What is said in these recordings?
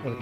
Yeah,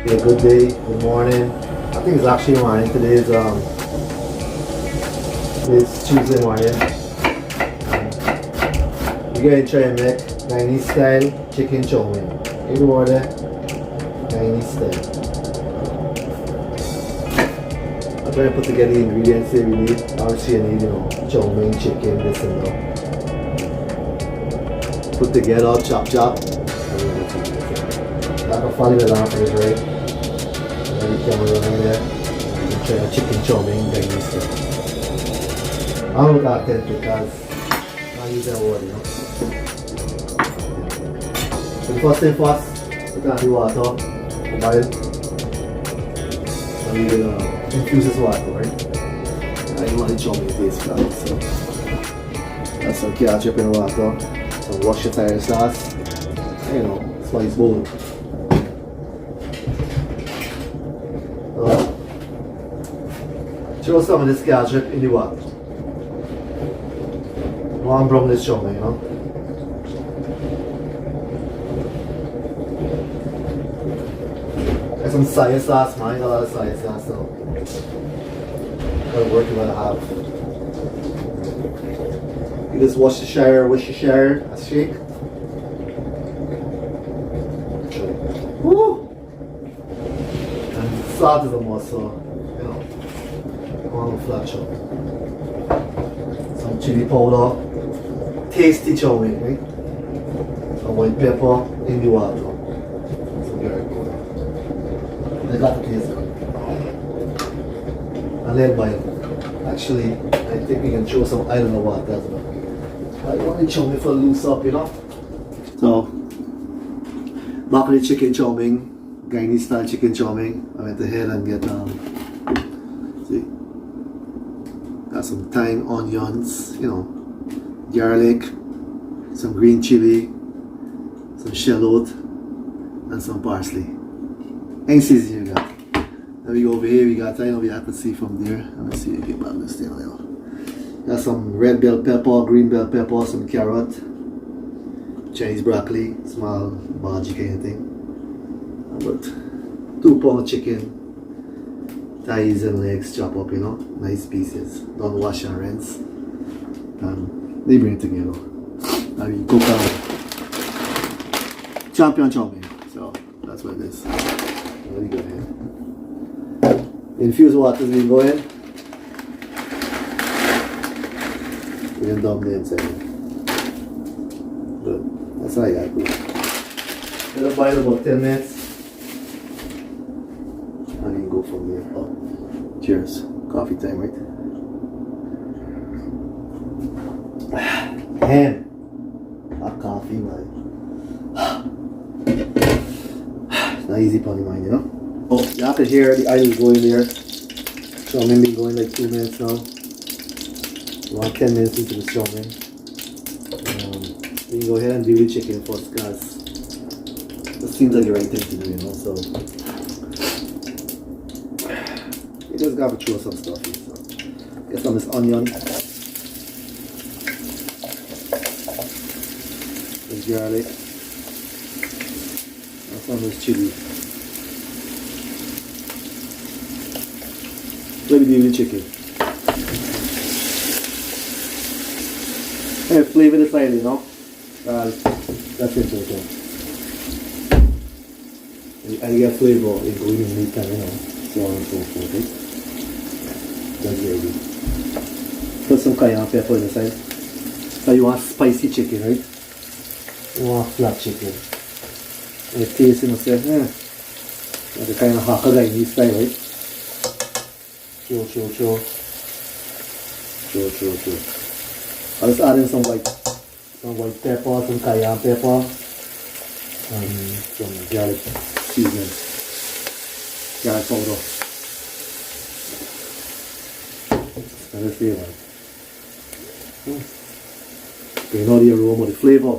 good day, good morning. I think it's actually morning. Today's Tuesday morning. We're going to try and make Guyanese style chicken chowmein. In the order, Guyanese style. I'm trying to put together the ingredients that we need. Obviously you need, chowmein, chicken, this and that. Put together, chop. That will follow the lamp is right. And the camera in there. You can try a chicken chowmein Guyanese style. I don't got that because I use that water, So the first thing first, put on the water, boil. And you infuse this water, right? And you want the chowmein taste for it, so that's some ketchup in the water, some Worcestershire sauce, and slice bone. Throw some of this ketchup in the water. One brown this chowmein, There's some soy sauce, man. I got a lot of soy sauce, so gotta work with what I have. You just Worcestershire, a shake. Woo! And salt is a must, so on flat chop. Some chili powder, tasty chowmein, right? Some white pepper in the water. So very good. I got the taste good. And then boil. Actually, I think we can throw some oil in the water as well. I want the chowmein for loose up, So, back on the chicken chowmein, Guyanese style chicken chowmein. I went ahead and get see. Got some thyme, onions, garlic, some green chili, some shallot, and some parsley. Any seasoning you got. Then we go over here, we got, I can see from there. Let me see if you get back this thing now. Got some red bell pepper, green bell pepper, some carrot, Chinese broccoli, small bhaji kind of thing. About 2 pounds of chicken. Thighs and legs chop up, nice pieces. Don't wash and rinse. And they bring it together. And you cook champion chowmein. So that's what it is. Very good here. Infused water is go in. We can dump the inside. Good. That's how I got it. Let it boil about 10 minutes. And you go from there. Oh, cheers. Coffee time, right? Damn. Hot coffee, man. It's not easy for the mind, Oh, you have to hear the idle going there. Chowmein been going like 2 minutes now. Around 10 minutes into the chowmein. You can go ahead and do the chicken first because it seems like the right thing to do, So you just gotta throw some stuff in. So get some of this onion, some garlic, and some of this chili. Let me do the chicken. And flavor the side, that's important. And you get flavor in green meat and so on and so forth, right? That's very good. Put some cayenne pepper on the side. So you want spicy chicken, right? You want flat chicken. And it tastes, like a kind of Hakka Guyanese style, right? Chill. I'll just add in some white pepper, some cayenne pepper, and some garlic seasoning, garlic powder. And the flavor. You know the aroma, the flavor.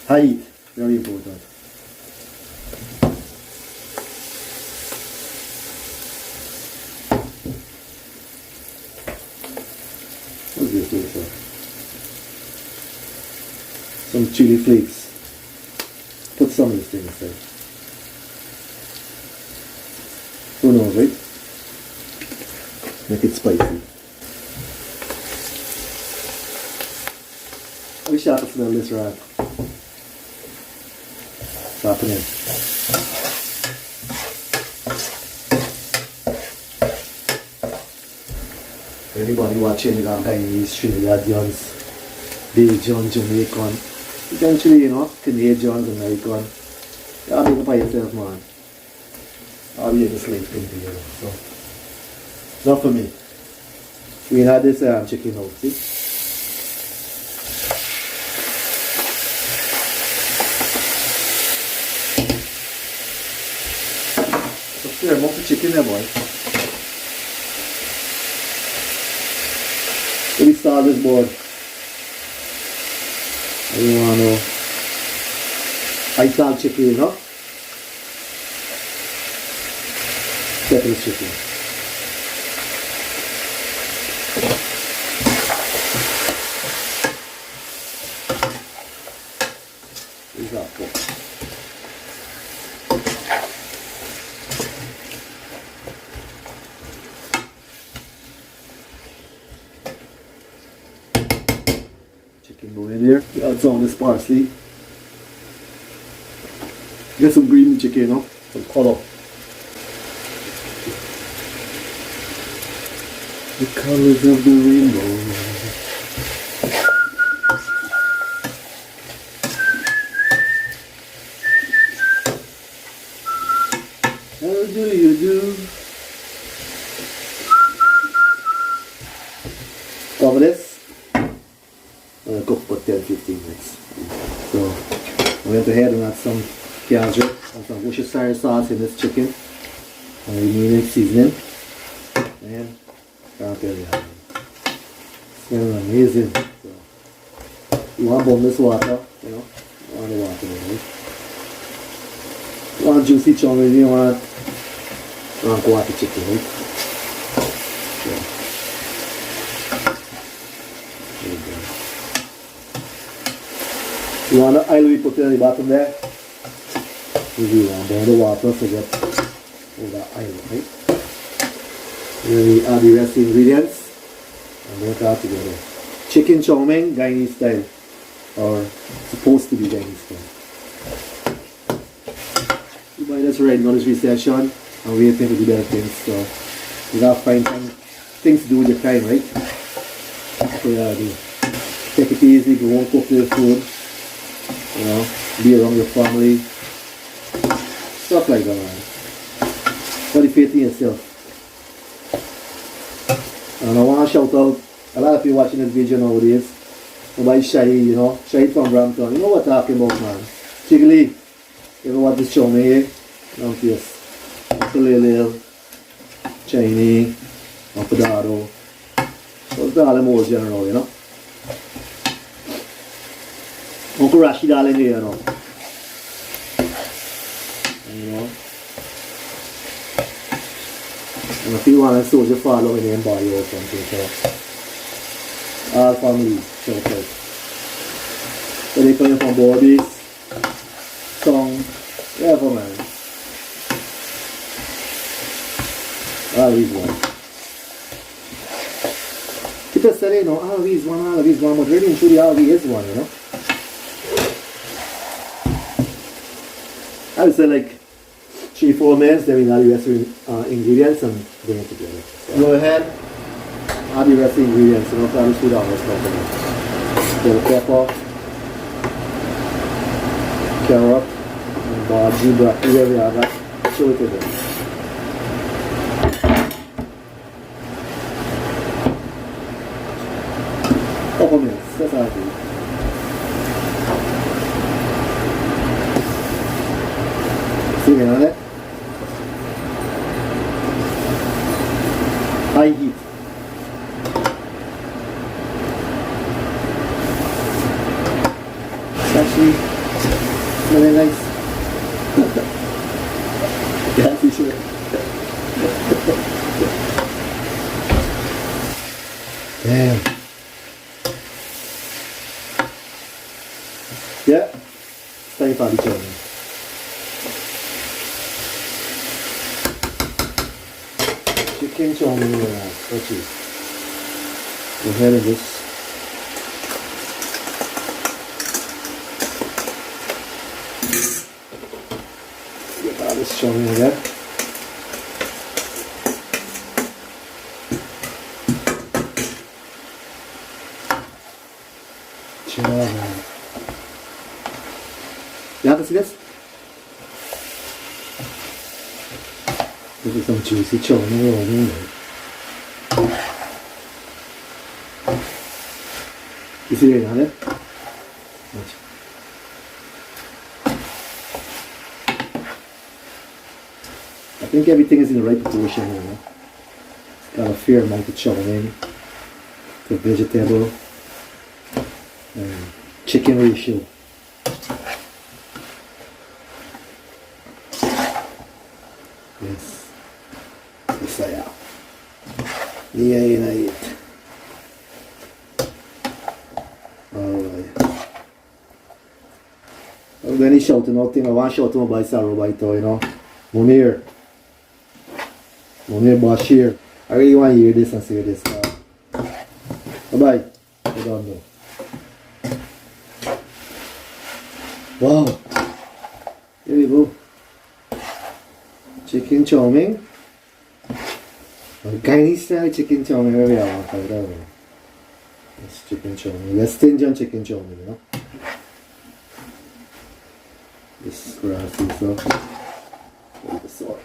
High heat, very important. What's this? Some chili flakes. side. Who knows, right? Make it spicy. I wish I could smell this right. What's happening? Anybody watching Guyanese, Trinidadians, Belgian, Jamaican, eventually, you know, Canadians, American. You gotta make it by yourself, man. I'll be just like thing together. So, not for me. We had this chicken out, see? So, stir up the chicken there, boy. So we start this board. You want to ital chicken, you know? Pepper chicken. Esatto. Chicken go in there. You add some of this parsley. Get some green chicken, you know? Some color. The colors of the rainbow. How do you do? Cover this. Cook for 10-15 minutes. So I went ahead and add some gazer and some Worcestershire sauce in this chicken. And we need it seasoning. And can't tell you how. Smells amazing. So you want boneless water, you know? You want the water, right? You want juicy chowmein, you want water chicken, right? So, there you go. You want the oil we put in the bottom there? You want boil the water to get all that oil, right? Then we add the rest of the ingredients and make it all together. Chicken chowmein, Guyanese style, or supposed to be Guyanese style. You buy this right now, this recession, and we think to do better things. So you gotta find some things to do with your time, right? That's what you gotta do. Take it easy, go home, cook your food, you know, be around your family, stuff like that, man. What if you to yourself? And I want to shout out a lot of people watching this video nowadays. Nobody shy, you know, shy from Brampton. You know what I'm talking about, man. Chickly, you ever watch this Chowmein here? Down to yes. Ukulele, Chinese, Apadado. What's the other more general, you know? Uncle Rashid Allen here, you know. And, you know. And if you want to soldier follow in and buy you or something, so all family shout out. So they coming from bodies, song, whatever, man. Always one. People say, you know, always one, but really and truly always is one, you know. I would say like 3-4 minutes, then we add the rest of the ingredients and bring it together. So go ahead, add the rest of the ingredients, you know, so I'll just put down this stuff. Bell pepper, carrot, and bhaji, broccoli, wherever you have that, show it to them. Couple minutes, that's all I do. See me on it? High heat. It's actually really nice. Yeah, for sure. Damn. Yeah, it's time for the chowmein. chicken chowmein which is go ahead and just get all this chowmein again. Chowmein. Yeah, can see this? This is some juicy chowmein rolling there. You see it on it? Watch. I think everything is in the right proportion here, you know? It's got a fair amount of chowmein, the vegetable, and chicken ratio. Yes. Yes, I am. Yeah, I eat. Alright. Well, then he's shouting out thing. I want to shout him about Sarah by you know. Munir, Bashir. I really want to hear this and see this. Bye-bye. I don't know. Wow. Here we go. Chicken chowmein. Guyanese style chicken chowmein. Where we are. It's chicken chowmein. Let's stinge on chicken chowmein, you know. This grassy stuff. The salt.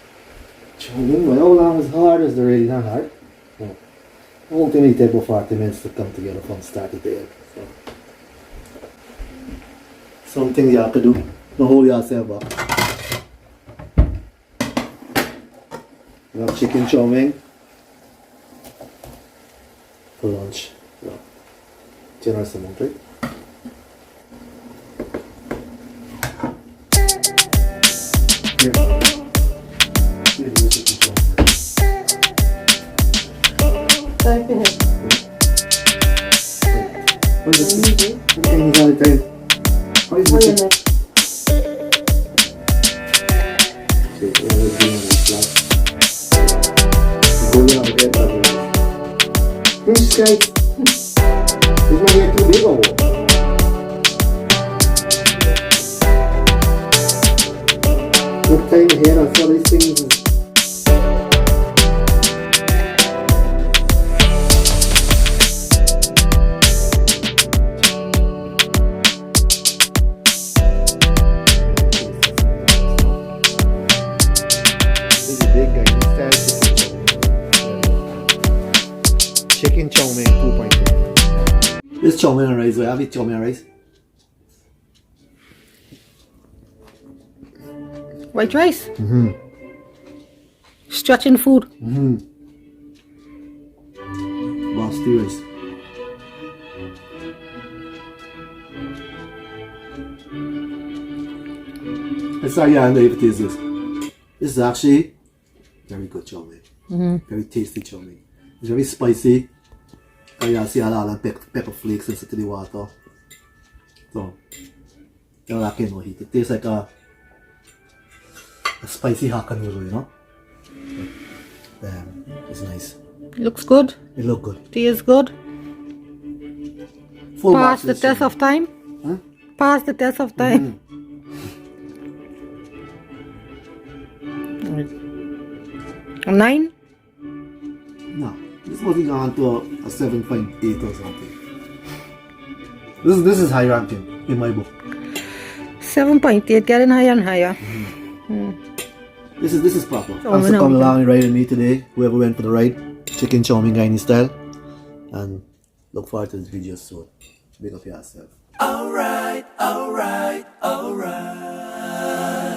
Chowmein, well, how long is hard? Is it really not hard? No. I won't only take about 40 minutes to come together from start to end. So. Something you have to do. Don't hold yourself back. We have chicken chowmein for lunch. Yeah. Generous amount, right? Here. Here, do chicken chowmein. Type in it. What is it? Okay, you got it right. What is it? Okay, let's do it. Go down again. This guy is not yet too big or what? What time here I saw these things? This is a big guy. Chicken chowmein 2.2. This chowmein and rice, I have it chowmein and rice. White rice? Stretching food? Basti rice. Let's start here and if it is this. This is actually very good chowmein. Very tasty chowmein. It's very spicy. And you see a lot of pepper flakes into the water. So, you don't like no heat. It tastes like a spicy Hakka noodle, you know? Damn, it's nice. Looks good. It looks good. Tastes good. Full Pass the test of time. Huh? Pass the test of time. A 9? No, this must be gone to a 7.8 or something. This is high ranking in my book. 7.8, getting higher and higher. This is proper. Oh, Thanks for no. coming along and riding me today. Whoever went for the ride, chicken chowmein Guyanese style, and look forward to this video soon. Big up yourself. Alright, alright, alright.